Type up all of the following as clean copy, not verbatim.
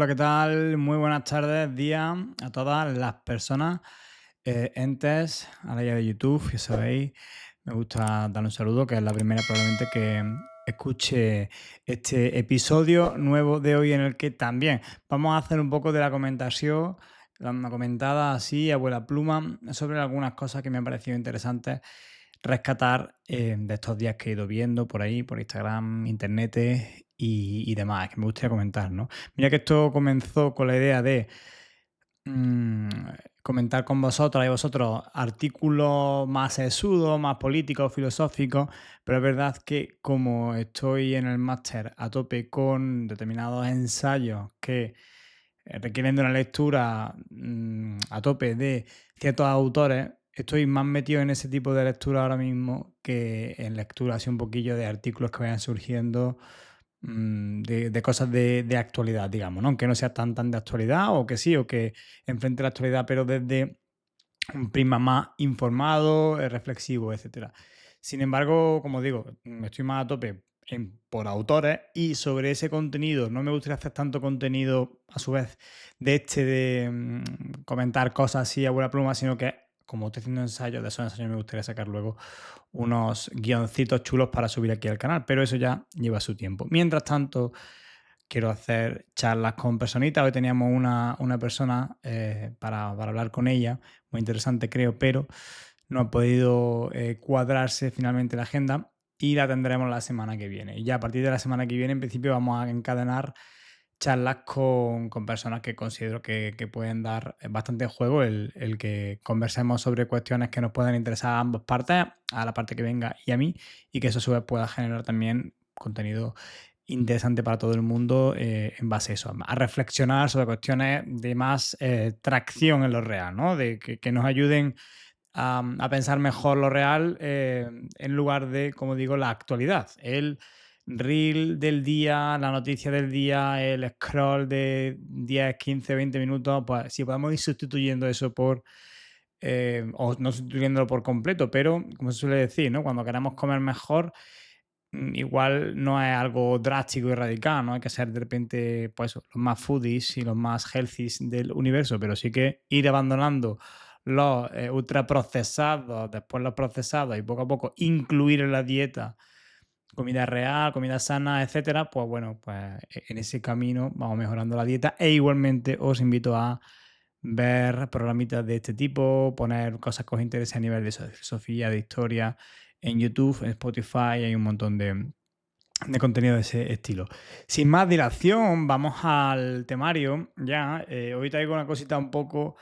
Hola, ¿qué tal? Muy buenas tardes, días a todas las personas, entes, a la de YouTube, que sabéis, me gusta dar un saludo, que es la primera probablemente que escuche este episodio nuevo de hoy en el que también vamos a hacer un poco de la comentación, una comentada así, abuela pluma, sobre algunas cosas que me han parecido interesantes rescatar de estos días que he ido viendo por ahí, por Instagram, internet y demás, que me gustaría comentar, ¿no? Mira que esto comenzó con la idea de mm, comentar con vosotras y vosotros artículos más sesudos, más políticos, filosóficos, pero es verdad que como estoy en el máster a tope con determinados ensayos que requieren de una lectura a tope de ciertos autores, estoy más metido en ese tipo de lectura ahora mismo que en lectura así un poquillo de artículos que vayan surgiendo de cosas de actualidad, digamos, ¿no? Aunque no sea tan de actualidad, o que sí, o que enfrente la actualidad, pero desde un prisma más informado, reflexivo, etcétera. Sin embargo, como digo, estoy más a tope por autores y sobre ese contenido no me gustaría hacer tanto contenido a su vez de comentar cosas así a buena pluma, sino que como estoy haciendo ensayos, de esos ensayos me gustaría sacar luego unos guioncitos chulos para subir aquí al canal, pero eso ya lleva su tiempo. Mientras tanto, quiero hacer charlas con personitas. Hoy teníamos una persona para hablar con ella, muy interesante creo, pero no ha podido cuadrarse finalmente la agenda y la tendremos la semana que viene. Y ya a partir de la semana que viene, en principio, vamos a encadenar charlas con personas que considero que pueden dar bastante juego el que conversemos sobre cuestiones que nos puedan interesar a ambas partes, a la parte que venga y a mí, y que eso a su vez pueda generar también contenido interesante para todo el mundo en base a eso, a reflexionar sobre cuestiones de más tracción en lo real, ¿no? De que nos ayuden a pensar mejor lo real en lugar de, como digo, la actualidad. El reel del día, la noticia del día, el scroll de 10, 15, 20 minutos, pues si podemos ir sustituyendo eso por, o no sustituyéndolo por completo, pero como se suele decir, ¿no? Cuando queremos comer mejor, igual no es algo drástico y radical, no hay que ser de repente, pues eso, los más foodies y los más healthies del universo, pero sí que ir abandonando los ultraprocesados, después los procesados y poco a poco incluir en la dieta comida real, comida sana, etcétera, pues bueno, pues en ese camino vamos mejorando la dieta e igualmente os invito a ver programitas de este tipo, poner cosas que os interesen a nivel de filosofía, de historia en YouTube, en Spotify, hay un montón de contenido de ese estilo. Sin más dilación, vamos al temario ya. Hoy traigo una cosita un poco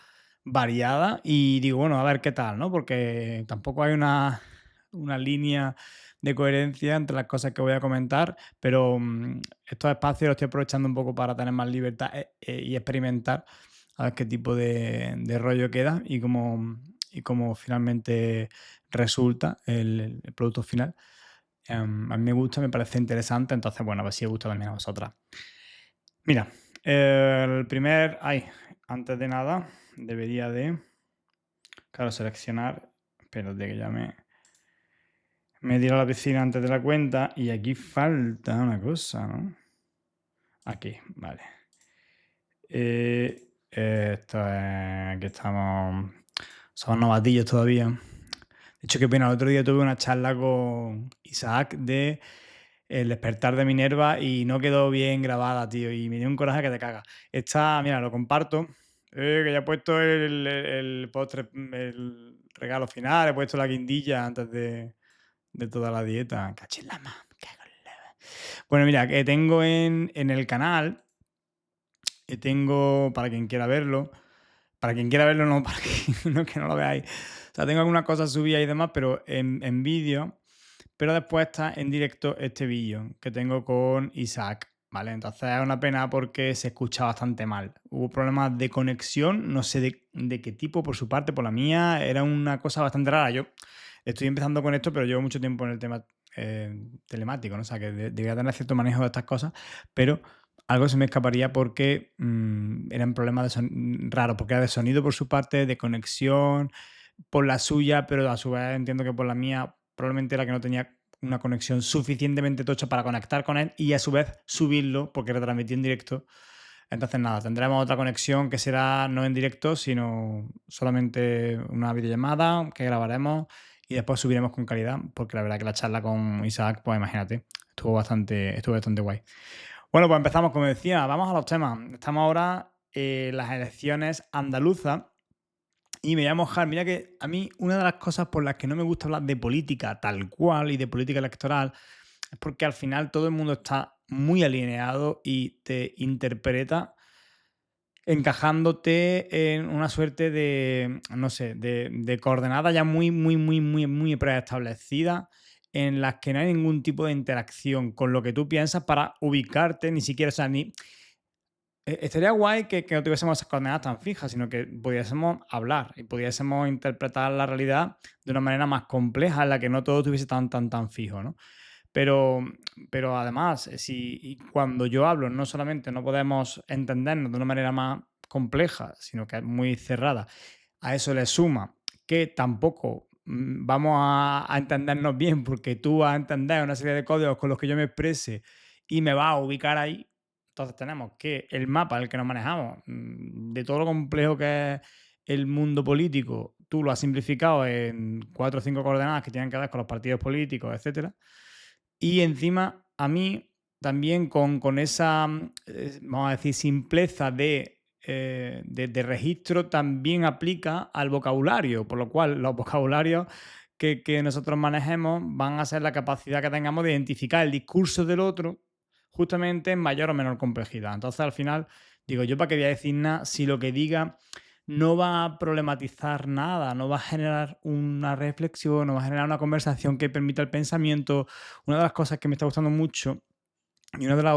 variada y digo, bueno, a ver qué tal, ¿no? Porque tampoco hay una línea de coherencia entre las cosas que voy a comentar, pero estos espacios los estoy aprovechando un poco para tener más libertad y experimentar a ver qué tipo de rollo queda y cómo finalmente resulta el producto final. A mí me gusta, me parece interesante, entonces, bueno, a ver si os gusta también a vosotras. Mira, antes de nada, debería de, claro, seleccionar, espérate que ya me tiro a la piscina antes de la cuenta y aquí falta una cosa, ¿no? Aquí, vale. Esto es que somos novatillos todavía. De hecho, qué pena, el otro día tuve una charla con Isaac de El despertar de Minerva y no quedó bien grabada, tío, y me dio un coraje que te cagas. Esta, mira, lo comparto, que ya he puesto el postre, el regalo final, he puesto la guindilla antes de toda la dieta. Caché en la mano, me cago en la... Bueno, mira, que tengo en el canal, tengo, para quien quiera verlo, no, para que no, que no lo veáis. O sea, tengo algunas cosas subidas y demás, pero en vídeo. Pero después está en directo este vídeo que tengo con Isaac, ¿vale? Entonces es una pena porque se escucha bastante mal. Hubo problemas de conexión, no sé de qué tipo por su parte, por la mía, era una cosa bastante rara. Yo estoy empezando con esto, pero llevo mucho tiempo en el tema telemático, ¿no? O sea, que debía tener cierto manejo de estas cosas, pero algo se me escaparía porque eran problemas raros, porque era de sonido por su parte, de conexión por la suya, pero a su vez entiendo que por la mía probablemente era que no tenía una conexión suficientemente tocha para conectar con él y a su vez subirlo, porque retransmití en directo, Entonces, nada, tendremos otra conexión que será no en directo, sino solamente una videollamada que grabaremos y después subiremos con calidad, porque la verdad que la charla con Isaac, pues imagínate, estuvo bastante guay. Bueno, pues empezamos, como decía, vamos a los temas. Estamos ahora en las elecciones andaluzas y me voy a mojar. Mira que a mí una de las cosas por las que no me gusta hablar de política tal cual y de política electoral es porque al final todo el mundo está muy alineado y te interpreta encajándote en una suerte de, no sé, de coordenada ya muy, muy, muy, muy, muy preestablecida en las que no hay ningún tipo de interacción con lo que tú piensas para ubicarte, ni siquiera, o sea, ni, estaría guay que no tuviésemos esas coordenadas tan fijas, sino que pudiésemos hablar y pudiésemos interpretar la realidad de una manera más compleja en la que no todo estuviese tan, tan, tan fijo, ¿no? Pero, pero además, si y cuando yo hablo, no solamente no podemos entendernos de una manera más compleja, sino que es muy cerrada, a eso le suma que tampoco vamos a entendernos bien porque tú vas a entender una serie de códigos con los que yo me exprese y me vas a ubicar ahí. Entonces tenemos que el mapa en el que nos manejamos, de todo lo complejo que es el mundo político, tú lo has simplificado en 4 o 5 coordenadas que tienen que ver con los partidos políticos, etcétera. Y encima, a mí también con esa, vamos a decir, simpleza de registro, también aplica al vocabulario, por lo cual los vocabularios que nosotros manejemos van a ser la capacidad que tengamos de identificar el discurso del otro justamente en mayor o menor complejidad. Entonces, al final, digo, yo para qué voy a decir nada si lo que diga no va a problematizar nada, no va a generar una reflexión, no va a generar una conversación que permita el pensamiento. Una de las cosas que me está gustando mucho y una de las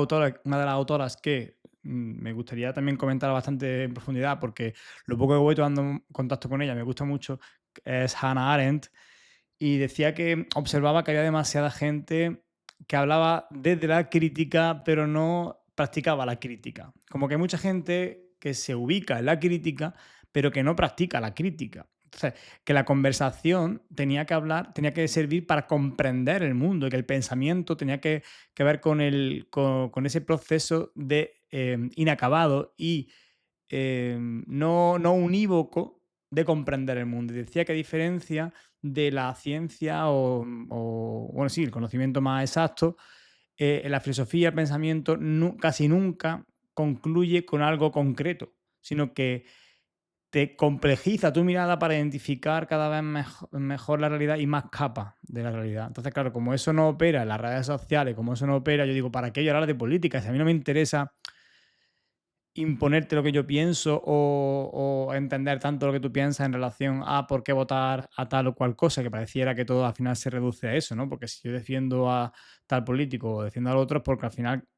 autoras que me gustaría también comentar bastante en profundidad, porque lo poco que voy tomando en contacto con ella me gusta mucho, es Hannah Arendt, y decía que observaba que había demasiada gente que hablaba desde la crítica, pero no practicaba la crítica. Como que hay mucha gente que se ubica en la crítica, pero que no practica la crítica. Entonces, que la conversación tenía que servir para comprender el mundo y que el pensamiento tenía que ver con ese proceso de inacabado y no unívoco de comprender el mundo. Y decía que a diferencia de la ciencia bueno, sí, el conocimiento más exacto, en la filosofía, el pensamiento casi nunca concluye con algo concreto, sino que te complejiza tu mirada para identificar cada vez mejor la realidad y más capas de la realidad. Entonces, claro, como eso no opera en las redes sociales, como eso no opera, yo digo, ¿para qué yo hablar de política? Si a mí no me interesa imponerte lo que yo pienso o entender tanto lo que tú piensas en relación a por qué votar a tal o cual cosa, que pareciera que todo al final se reduce a eso, ¿no? Porque si yo defiendo a tal político o defiendo al otro, es porque al final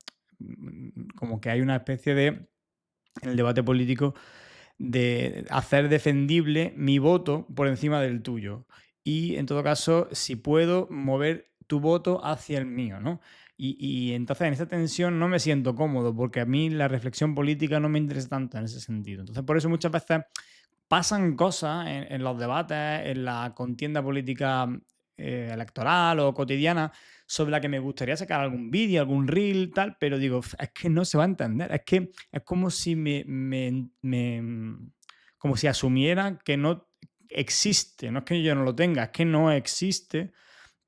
como que hay una especie de, en el debate político, de hacer defendible mi voto por encima del tuyo. Y en todo caso, si puedo mover tu voto hacia el mío, ¿no? Y entonces en esa tensión no me siento cómodo porque a mí la reflexión política no me interesa tanto en ese sentido. Entonces por eso muchas veces pasan cosas en los debates, en la contienda política electoral o cotidiana, sobre la que me gustaría sacar algún vídeo, algún reel, tal, pero digo, Es que no se va a entender. Es que es como si como si asumiera que no existe. No es que yo no lo tenga, es que no existe.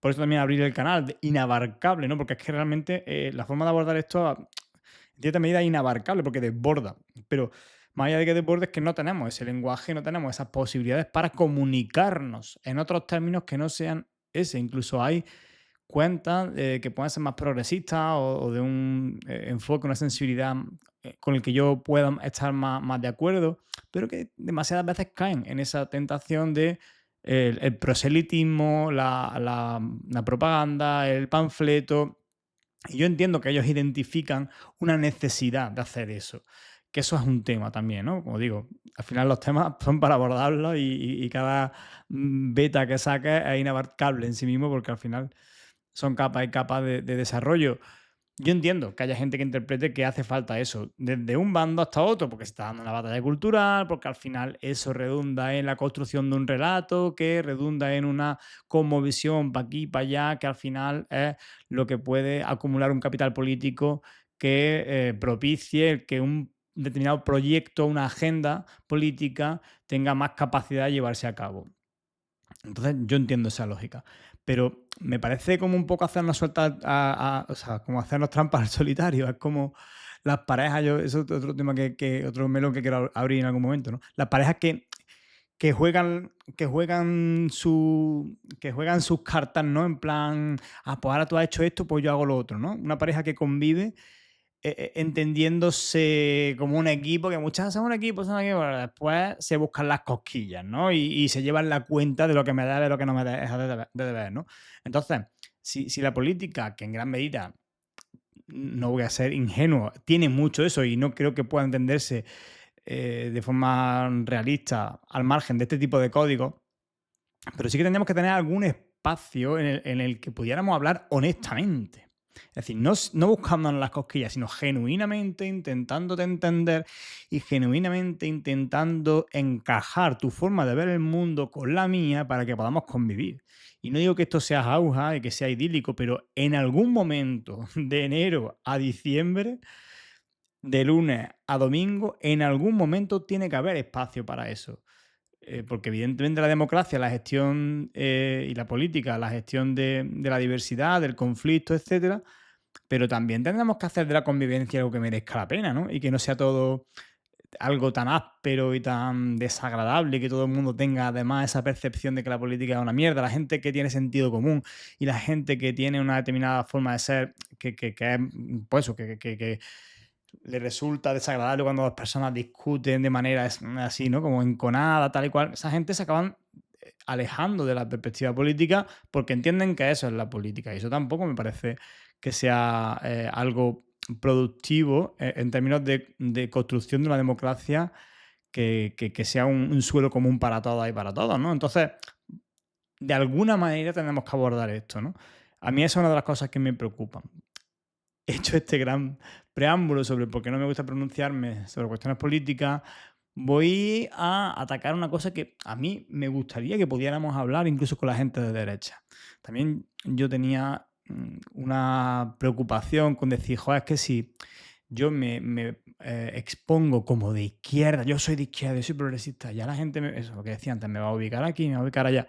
Por eso también abrir el canal, inabarcable, ¿no? Porque es que realmente la forma de abordar esto, en cierta medida, es inabarcable porque desborda. Pero más allá de que desborde, es que no tenemos ese lenguaje, no tenemos esas posibilidades para comunicarnos en otros términos que no sean ese. Incluso hay cuentas que pueden ser más progresistas o de un enfoque, una sensibilidad con el que yo pueda estar más de acuerdo, pero que demasiadas veces caen en esa tentación de el proselitismo, la propaganda, el panfleto. Y yo entiendo que ellos identifican una necesidad de hacer eso, que eso es un tema también, ¿no? Como digo, al final los temas son para abordarlos y cada beta que saques es inabarcable en sí mismo porque al final son capas y capas de desarrollo. Yo entiendo que haya gente que interprete que hace falta eso, desde un bando hasta otro, porque se está dando una batalla cultural, porque al final eso redunda en la construcción de un relato, que redunda en una visión para aquí, para allá, que al final es lo que puede acumular un capital político que propicie el que un determinado proyecto, una agenda política tenga más capacidad de llevarse a cabo. Entonces yo entiendo esa lógica, pero me parece como un poco hacernos sueltas o sea, como hacernos trampas al solitario. Es como las parejas, eso es otro tema otro melón que quiero abrir en algún momento, ¿no? Las parejas que juegan sus cartas, ¿no? En plan, pues ahora tú has hecho esto, pues yo hago lo otro, ¿no? Una pareja que convive entendiéndose como un equipo, que muchas veces son un equipo, pero después se buscan las cosquillas, ¿no? Y se llevan la cuenta de lo que me debe, de lo que no me deja de deber, ¿no? Entonces, si la política, que en gran medida, no voy a ser ingenuo, tiene mucho eso y no creo que pueda entenderse de forma realista al margen de este tipo de códigos, pero sí que tendríamos que tener algún espacio en el que pudiéramos hablar honestamente. Es decir, no buscándonos las cosquillas, sino genuinamente intentándote entender y genuinamente intentando encajar tu forma de ver el mundo con la mía para que podamos convivir. Y no digo que esto sea jauja y que sea idílico, pero en algún momento de enero a diciembre, de lunes a domingo, en algún momento tiene que haber espacio para eso. Porque evidentemente la democracia, la gestión y la política, la gestión de la diversidad, del conflicto, etcétera, pero también tendremos que hacer de la convivencia algo que merezca la pena, ¿no? Y que no sea todo algo tan áspero y tan desagradable, que todo el mundo tenga además esa percepción de que la política es una mierda. La gente que tiene sentido común y la gente que tiene una determinada forma de ser que es, pues eso, que le resulta desagradable cuando dos personas discuten de manera así, ¿no? Como enconada, tal y cual. Esa gente se acaban alejando de la perspectiva política porque entienden que eso es la política. Y eso tampoco me parece que sea algo productivo en términos de construcción de una democracia que sea un suelo común para todas y para todos, ¿no? Entonces, de alguna manera tenemos que abordar esto, ¿no? A mí esa es una de las cosas que me preocupan. He hecho este gran preámbulo sobre por qué no me gusta pronunciarme sobre cuestiones políticas. Voy a atacar una cosa que a mí me gustaría que pudiéramos hablar incluso con la gente de derecha. También yo tenía una preocupación con decir, joder, es que si yo me expongo como de izquierda, yo soy de izquierda, yo soy progresista, ya la gente, eso lo que decía antes, me va a ubicar aquí, me va a ubicar allá.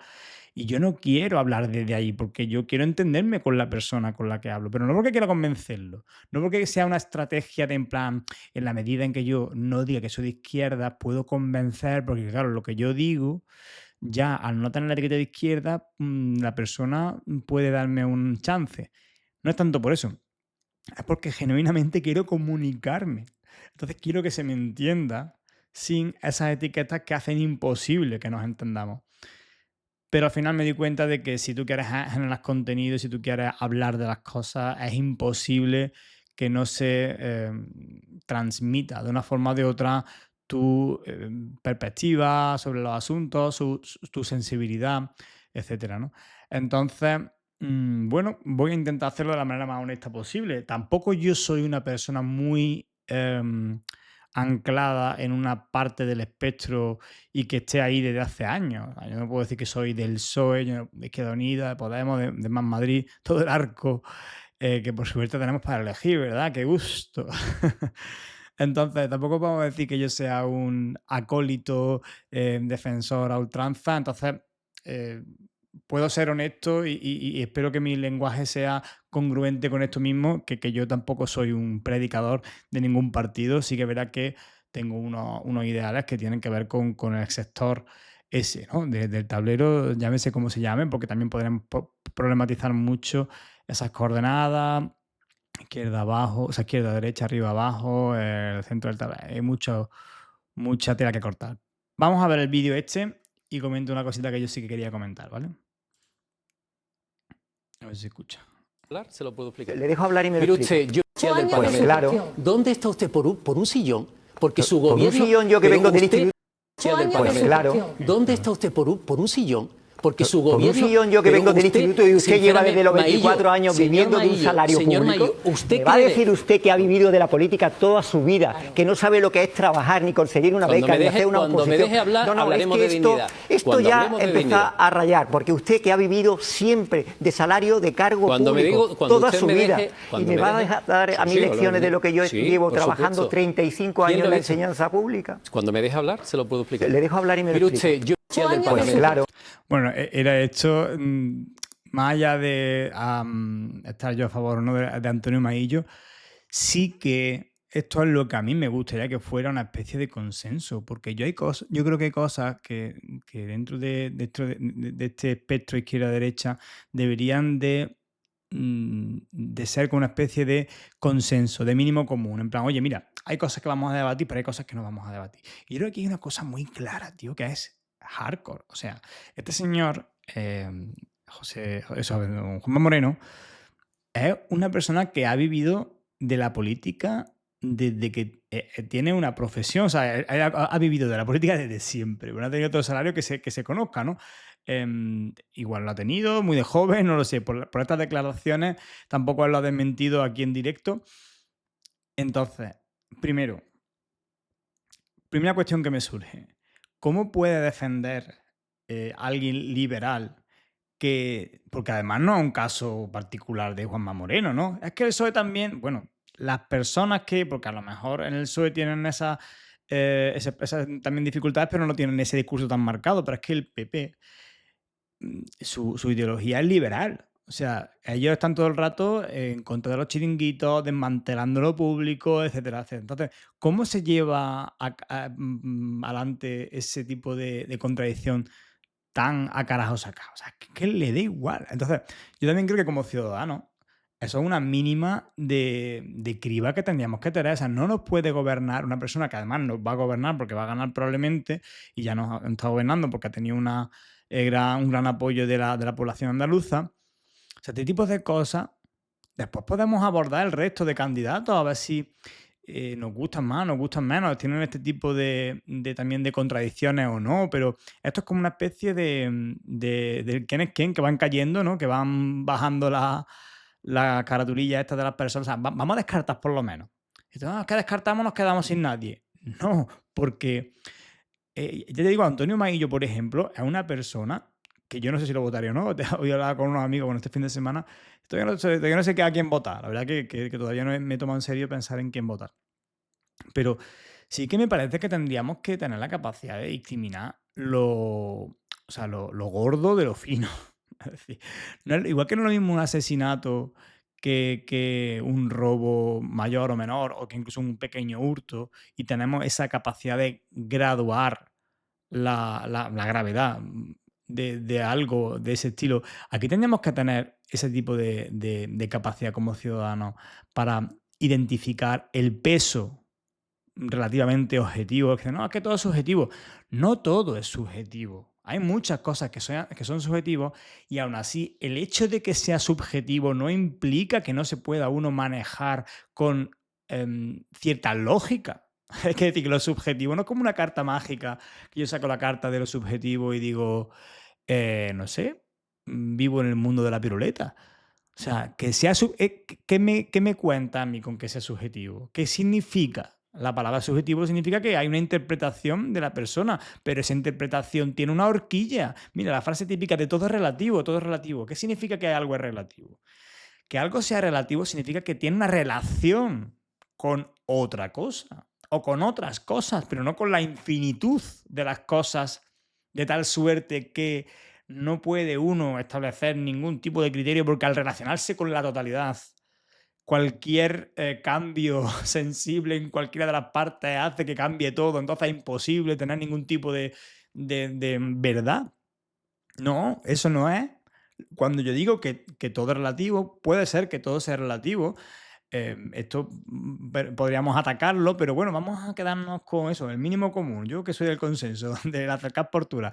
Y yo no quiero hablar desde ahí, porque yo quiero entenderme con la persona con la que hablo, pero no porque quiera convencerlo, no porque sea una estrategia de en plan, en la medida en que yo no diga que soy de izquierda, puedo convencer, porque claro, lo que yo digo, ya al no tener la etiqueta de izquierda, la persona puede darme un chance. No es tanto por eso, es porque genuinamente quiero comunicarme. Entonces quiero que se me entienda sin esas etiquetas que hacen imposible que nos entendamos. Pero al final me di cuenta de que si tú quieres generar contenido, si tú quieres hablar de las cosas, es imposible que no se transmita de una forma o de otra tu perspectiva sobre los asuntos, tu sensibilidad, etcétera, ¿no? Entonces, bueno, voy a intentar hacerlo de la manera más honesta posible. Tampoco yo soy una persona muy anclada en una parte del espectro y que esté ahí desde hace años. Yo no puedo decir que soy del PSOE, de Izquierda Unida, de Podemos, de Más Madrid, todo el arco que por suerte tenemos para elegir, ¿verdad? ¡Qué gusto! Entonces, tampoco podemos decir que yo sea un acólito, defensor a ultranza. Entonces, puedo ser honesto y espero que mi lenguaje sea congruente con esto mismo, que yo tampoco soy un predicador de ningún partido. Sí que verá que tengo unos ideales que tienen que ver con el sector ese, ¿no? Del tablero, llámese como se llame, porque también podremos problematizar mucho esas coordenadas, izquierda abajo, o sea, izquierda derecha, arriba abajo, el centro del tablero. Hay mucha tela que cortar. Vamos a ver el vídeo este y comento una cosita que yo sí que quería comentar, ¿vale? A ver si se escucha. Se lo puedo explicar. Le dejo hablar y me lo Mire explica. usted, yo soy del Parlamento. Pues claro. ¿Dónde está usted por un sillón? Porque su Por un gobierno... sillón yo que Pero vengo del usted instituto. sea del Pues Parlamento. claro. ¿Dónde está usted por un sillón? Porque su Por un gobierno... sillón, yo que pero vengo del instituto y usted lleva desde los 24 años señor viviendo de un Maillo, salario señor público, Maillo, ¿usted ¿me va a cree- decir usted que ha vivido de la política toda su vida, que no sabe lo que es trabajar, ni conseguir una Cuando beca, me ni deje- hacer una cuando me oposición? deje hablar, hablaremos es de que esto, dignidad. esto Cuando ya hablemos de empieza dignidad. a rayar, porque usted que ha vivido siempre de salario de cargo Cuando me público, digo- cuando toda usted su me vida, deje- y cuando me me va a deje- dejar dar a Sí, mí sí, lecciones de lo que yo sí, llevo por trabajando supuesto. 35 ¿Quién años en lo la ha dicho? enseñanza pública. Cuando me deje hablar, se lo puedo explicar. Le dejo hablar y me lo Mire explica. usted, yo soy del años de Pues Parlamento. claro. Bueno, era esto, más allá de estar yo a favor o no de Antonio Maillo, sí que esto es lo que a mí me gustaría que fuera una especie de consenso, porque yo creo que hay cosas que dentro de este espectro izquierda-derecha deberían de ser con una especie de consenso, de mínimo común. En plan, oye, mira, hay cosas que vamos a debatir, pero hay cosas que no vamos a debatir. Y yo creo que hay una cosa muy clara, tío, que es hardcore. O sea, este señor, Juanma Moreno, es una persona que ha vivido de la política desde que tiene una profesión. O sea, él ha vivido de la política desde siempre. No ha tenido otro salario que se conozca, ¿no? Igual lo ha tenido, muy de joven, no lo sé. Por estas declaraciones tampoco él lo ha desmentido aquí en directo. Entonces, primera cuestión que me surge. ¿Cómo puede defender alguien liberal porque además no es un caso particular de Juanma Moreno, ¿no? Es que el PSOE también, bueno, las personas porque a lo mejor en el PSOE tienen esas también dificultades, pero no tienen ese discurso tan marcado, pero es que el PP, su ideología es liberal. O sea, ellos están todo el rato en contra de los chiringuitos, desmantelando lo público, etcétera, etcétera. Entonces, ¿cómo se lleva adelante ese tipo de contradicción tan a carajo sacado? O sea, que le dé igual. Entonces, yo también creo que como ciudadanos, eso es una mínima de criba que tendríamos que tener. O sea, no nos puede gobernar una persona que además nos va a gobernar porque va a ganar probablemente, y ya nos ha estado gobernando porque ha tenido un gran apoyo de la población andaluza. O sea, este tipo de cosas, después podemos abordar el resto de candidatos a ver si nos gustan más, nos gustan menos, tienen este tipo también de contradicciones o no, pero esto es como una especie de quién es quién, que van cayendo, ¿no? Que van bajando la caratulilla esta de las personas. O sea, vamos a descartar por lo menos. Y tú, ¿qué descartamos? Nos quedamos sin nadie. No, porque ya te digo, Antonio Maillo, por ejemplo, es una persona que yo no sé si lo votaría o no. Hoy hablaba con unos amigos este fin de semana. Todavía no sé a quién votar. La verdad que todavía no me he tomado en serio pensar en quién votar. Pero sí que me parece que tendríamos que tener la capacidad de discriminar lo gordo de lo fino. Es decir, igual que no es lo mismo un asesinato que un robo mayor o menor, o que incluso un pequeño hurto, y tenemos esa capacidad de graduar la gravedad de algo de ese estilo. Aquí tendríamos que tener ese tipo de capacidad como ciudadanos para identificar el peso relativamente objetivo. Que no, es que todo es subjetivo. No todo es subjetivo. Hay muchas cosas que son subjetivos, y aún así el hecho de que sea subjetivo no implica que no se pueda uno manejar con cierta lógica. Es que decir que lo subjetivo no es como una carta mágica, que yo saco la carta de lo subjetivo y digo, no sé, vivo en el mundo de la piruleta. O sea, que sea ¿qué me cuenta a mí con que sea subjetivo? ¿Qué significa? La palabra subjetivo significa que hay una interpretación de la persona, pero esa interpretación tiene una horquilla. Mira, la frase típica de todo es relativo, todo es relativo. ¿Qué significa que algo es relativo? Que algo sea relativo significa que tiene una relación con otra cosa o con otras cosas, pero no con la infinitud de las cosas, de tal suerte que no puede uno establecer ningún tipo de criterio, porque al relacionarse con la totalidad, cualquier cambio sensible en cualquiera de las partes hace que cambie todo. Entonces es imposible tener ningún tipo de verdad. No, eso no es. Cuando yo digo que todo es relativo, puede ser que todo sea relativo. Esto podríamos atacarlo, pero bueno, vamos a quedarnos con eso, el mínimo común. Yo que soy del consenso, de acercar postura.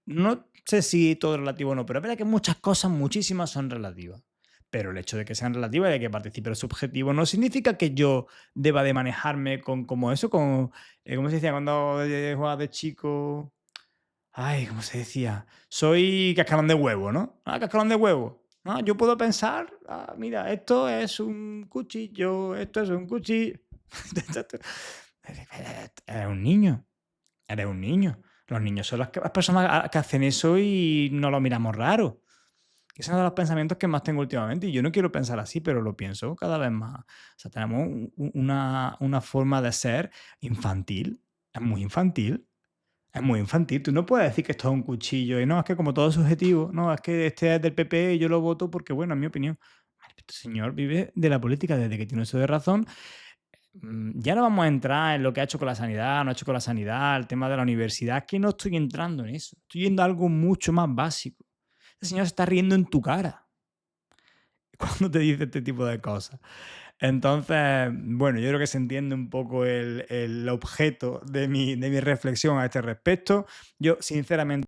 No sé si todo es relativo o no, pero es verdad que muchas cosas, muchísimas, son relativas. Pero el hecho de que sean relativas y de que participe el subjetivo no significa que yo deba de manejarme como eso, ¿cómo se decía cuando jugaba de chico? Ay, ¿cómo se decía? Soy cascarón de huevo, ¿no? Ah, cascarón de huevo. Ah, yo puedo pensar, mira, esto es un cuchillo, esto es un cuchillo. Eres un niño, eres un niño. Los niños son las personas que hacen eso y no lo miramos raro. Ese es uno de los pensamientos que más tengo últimamente y yo no quiero pensar así, pero lo pienso cada vez más. O sea, tenemos una forma de ser infantil, es muy infantil. Es muy infantil. Tú no puedes decir que esto es un cuchillo y no, es que como todo es subjetivo, no, es que este es del PP y yo lo voto porque, bueno, en mi opinión. Vale, este señor vive de la política desde que tiene uso de razón. Ya no vamos a entrar en lo que ha hecho con la sanidad, no ha hecho con la sanidad, el tema de la universidad, es que no estoy entrando en eso. Estoy yendo a algo mucho más básico. Este señor se está riendo en tu cara cuando te dice este tipo de cosas. Entonces, bueno, yo creo que se entiende un poco el objeto de mi reflexión a este respecto. Yo, sinceramente,